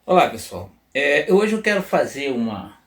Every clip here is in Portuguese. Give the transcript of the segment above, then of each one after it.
Olá pessoal, hoje eu quero fazer uma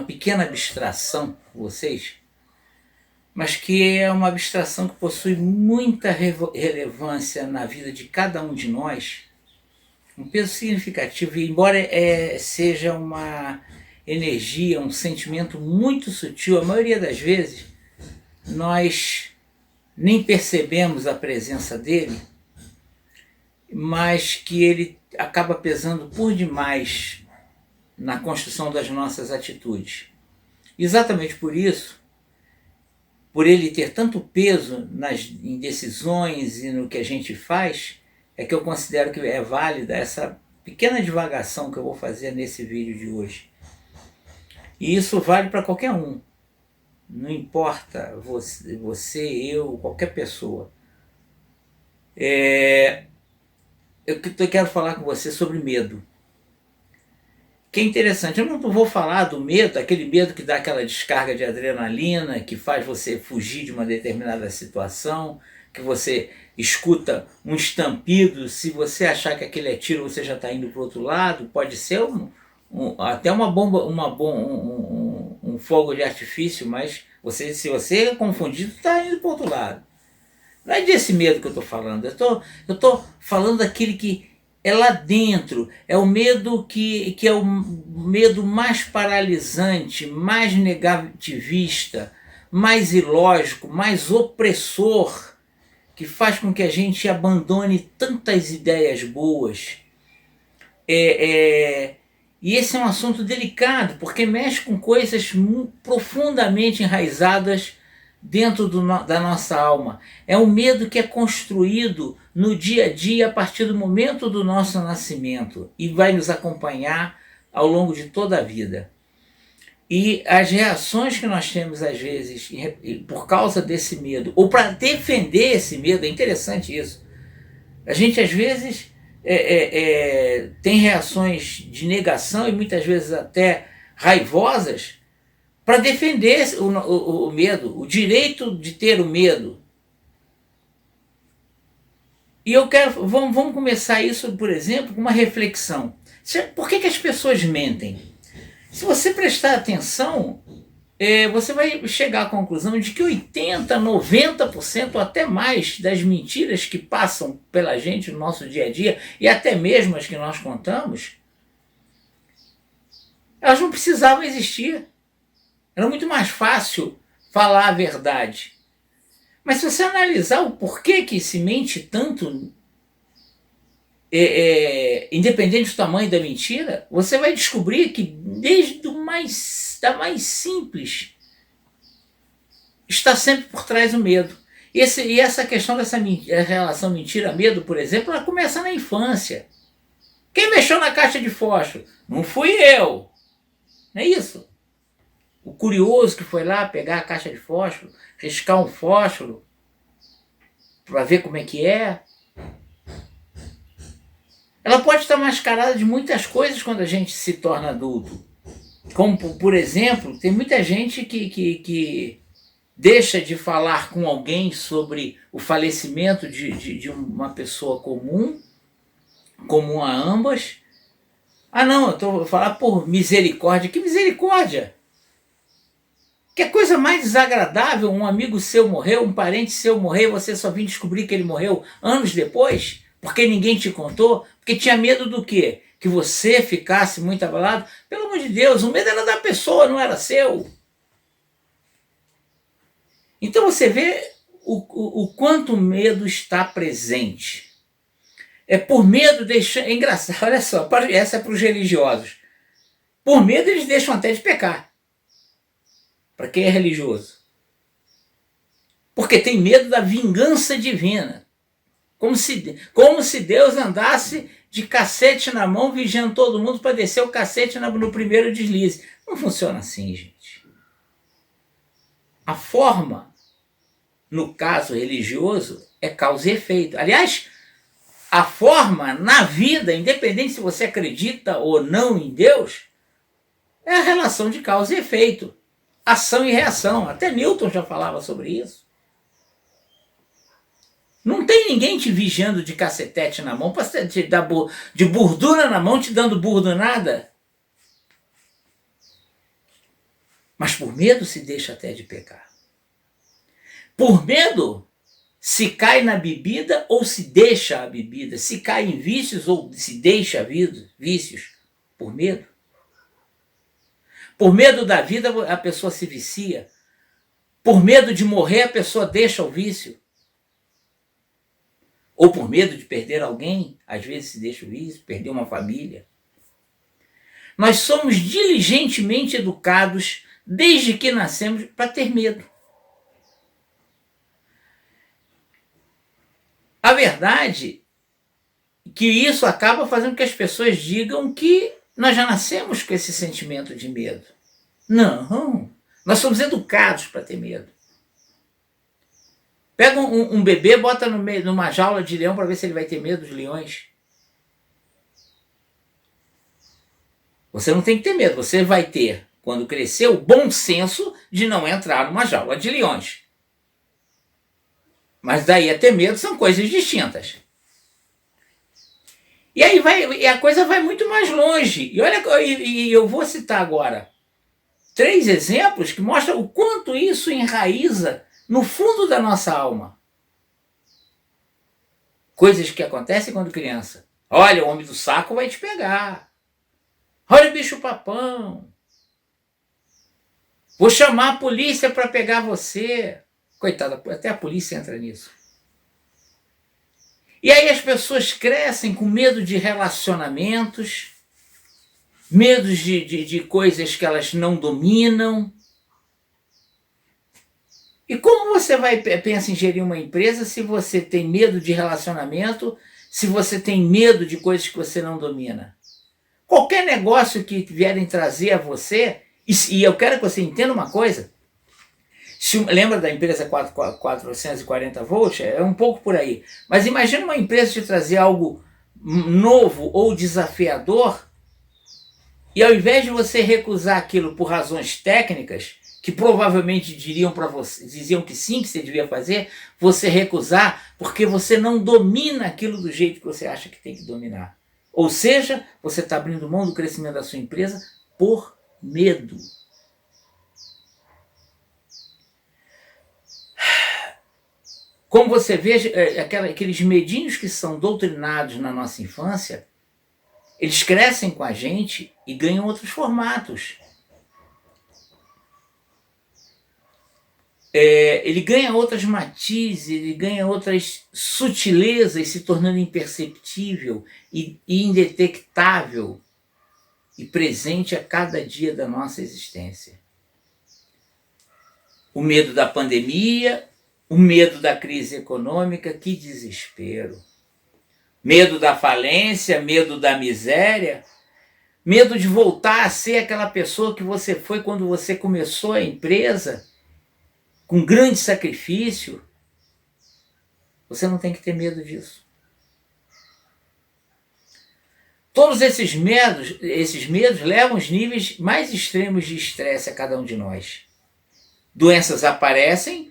pequena abstração com vocês, mas que é uma abstração que possui muita relevância na vida de cada um de nós, um peso significativo, e embora seja uma energia, um sentimento muito sutil, a maioria das vezes nós nem percebemos a presença dele, mas que ele acaba pesando por demais na construção das nossas atitudes. Exatamente por isso, por ele ter tanto peso em decisões e no que a gente faz, é que eu considero que é válida essa pequena divagação que eu vou fazer nesse vídeo de hoje. E isso vale para qualquer um. Não importa eu, qualquer pessoa. Eu quero falar com você sobre medo. Que é interessante, eu não vou falar do medo, aquele medo que dá aquela descarga de adrenalina, que faz você fugir de uma determinada situação, que você escuta um estampido, se você achar que aquele é tiro, você já está indo para o outro lado, pode ser até uma bomba, um fogo de artifício, mas se você é confundido, está indo para o outro lado. Não é desse medo que eu estou falando, eu tô falando daquele que é lá dentro, é o medo que é o medo mais paralisante, mais negativista, mais ilógico, mais opressor, que faz com que a gente abandone tantas ideias boas. E esse é um assunto delicado, porque mexe com coisas profundamente enraizadas dentro da nossa alma. É um medo que é construído no dia a dia a partir do momento do nosso nascimento e vai nos acompanhar ao longo de toda a vida. E as reações que nós temos às vezes por causa desse medo, ou para defender esse medo, é interessante isso. A gente às vezes tem reações de negação e muitas vezes até raivosas para defender o medo, o direito de ter o medo. E eu quero, vamos começar isso, por exemplo, com uma reflexão. Por que as pessoas mentem? Se você prestar atenção, você vai chegar à conclusão de que 80, 90% ou até mais das mentiras que passam pela gente no nosso dia a dia, e até mesmo as que nós contamos, elas não precisavam existir. Era muito mais fácil falar a verdade. Mas se você analisar o porquê que se mente tanto, independente do tamanho da mentira, você vai descobrir que desde da mais simples está sempre por trás o medo. E essa questão dessa relação mentira-medo, por exemplo, ela começa na infância. Quem mexeu na caixa de fósforo? Não fui eu. Não é isso? O curioso que foi lá pegar a caixa de fósforo, riscar um fósforo, para ver como é que é. Ela pode estar mascarada de muitas coisas quando a gente se torna adulto. Como, por exemplo, tem muita gente que deixa de falar com alguém sobre o falecimento de uma pessoa comum a ambas. Ah não, eu estou a falar por misericórdia. Que misericórdia? Que coisa mais desagradável, um amigo seu morreu, um parente seu morreu, você só vir descobrir que ele morreu anos depois, porque ninguém te contou, porque tinha medo do quê? Que você ficasse muito abalado? Pelo amor de Deus, o medo era da pessoa, não era seu. Então você vê o quanto o medo está presente. É por medo, é engraçado, olha só, essa é para os religiosos. Por medo eles deixam até de pecar. Para quem é religioso. Porque tem medo da vingança divina. Como se Deus andasse de cacete na mão, vigiando todo mundo para descer o cacete no primeiro deslize. Não funciona assim, gente. A forma, no caso religioso, é causa e efeito. Aliás, a forma na vida, independente se você acredita ou não em Deus, é a relação de causa e efeito. Ação e reação. Até Newton já falava sobre isso. Não tem ninguém te vigiando de cacetete na mão, para te dar de burduna na mão, te dando burdunada. Mas por medo se deixa até de pecar. Por medo se cai na bebida ou se deixa a bebida, se cai em vícios ou se deixa vícios. Por medo. Por medo da vida a pessoa se vicia. Por medo de morrer a pessoa deixa o vício. Ou por medo de perder alguém, às vezes se deixa o vício, perder uma família. Nós somos diligentemente educados desde que nascemos para ter medo. A verdade é que isso acaba fazendo que as pessoas digam que nós já nascemos com esse sentimento de medo. Não, nós somos educados para ter medo. Pega um bebê, bota numa jaula de leão para ver se ele vai ter medo dos leões. Você não tem que ter medo, você vai ter, quando crescer, o bom senso de não entrar numa jaula de leões. Mas daí a ter medo são coisas distintas. E aí a coisa vai muito mais longe. E olha, eu vou citar agora 3 exemplos que mostram o quanto isso enraiza no fundo da nossa alma. Coisas que acontecem quando criança. Olha, o homem do saco vai te pegar. Olha o bicho-papão. Vou chamar a polícia para pegar você. Coitada, até a polícia entra nisso. E aí as pessoas crescem com medo de relacionamentos, medos de coisas que elas não dominam. E como você pensa em gerir uma empresa se você tem medo de relacionamento, se você tem medo de coisas que você não domina? Qualquer negócio que vierem trazer a você, e eu quero que você entenda uma coisa, lembra da empresa 440 volts? É um pouco por aí. Mas imagina uma empresa te trazer algo novo ou desafiador, e ao invés de você recusar aquilo por razões técnicas, que provavelmente diziam que sim, que você devia fazer, você recusar porque você não domina aquilo do jeito que você acha que tem que dominar. Ou seja, você está abrindo mão do crescimento da sua empresa por medo. Como você vê, aqueles medinhos que são doutrinados na nossa infância, eles crescem com a gente e ganham outros formatos. Ele ganha outras matizes, ele ganha outras sutilezas, se tornando imperceptível e indetectável e presente a cada dia da nossa existência. O medo da pandemia, o medo da crise econômica, que desespero. Medo da falência, medo da miséria, medo de voltar a ser aquela pessoa que você foi quando você começou a empresa, com grande sacrifício. Você não tem que ter medo disso. Todos esses medos levam aos níveis mais extremos de estresse a cada um de nós. Doenças aparecem,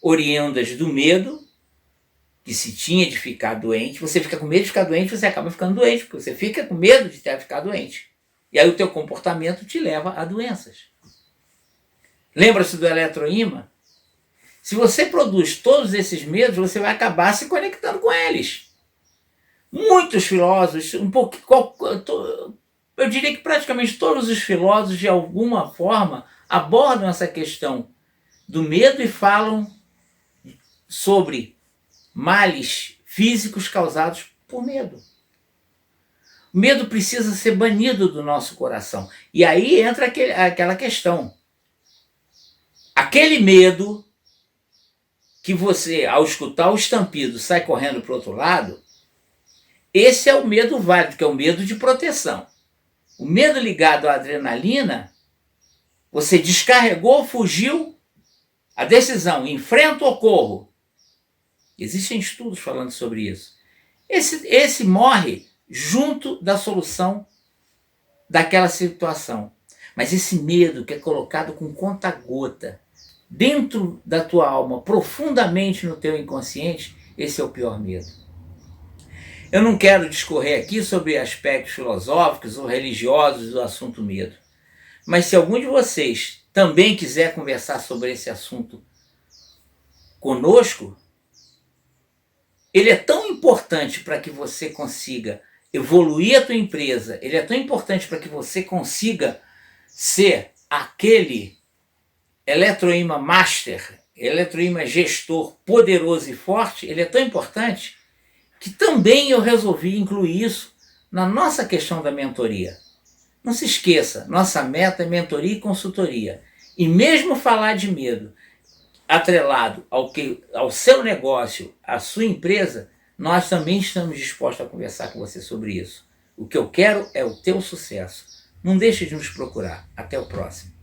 oriundas do medo, que se tinha de ficar doente. Você fica com medo de ficar doente, você acaba ficando doente, porque você fica com medo de ficar doente. E aí o teu comportamento te leva a doenças. Lembra-se do eletroímã? Se você produz todos esses medos, você vai acabar se conectando com eles. Muitos filósofos, eu diria que praticamente todos os filósofos, de alguma forma, abordam essa questão do medo e falam sobre males físicos causados por medo. O medo precisa ser banido do nosso coração. E aí entra aquela questão. Aquele medo que você, ao escutar o estampido, sai correndo para o outro lado, esse é o medo válido, que é o medo de proteção. O medo ligado à adrenalina, você descarregou, fugiu, a decisão, enfrenta ou corro. Existem estudos falando sobre isso. Esse morre junto da solução daquela situação. Mas esse medo que é colocado com conta-gota, dentro da tua alma, profundamente no teu inconsciente, esse é o pior medo. Eu não quero discorrer aqui sobre aspectos filosóficos ou religiosos do assunto medo, mas se algum de vocês também quiser conversar sobre esse assunto conosco, ele é tão importante para que você consiga evoluir a tua empresa, ele é tão importante para que você consiga ser aquele eletroímã master, eletroímã gestor poderoso e forte, ele é tão importante que também eu resolvi incluir isso na nossa questão da mentoria. Não se esqueça, nossa meta é mentoria e consultoria. E mesmo falar de medo atrelado ao seu negócio, à sua empresa, nós também estamos dispostos a conversar com você sobre isso. O que eu quero é o teu sucesso. Não deixe de nos procurar. Até o próximo.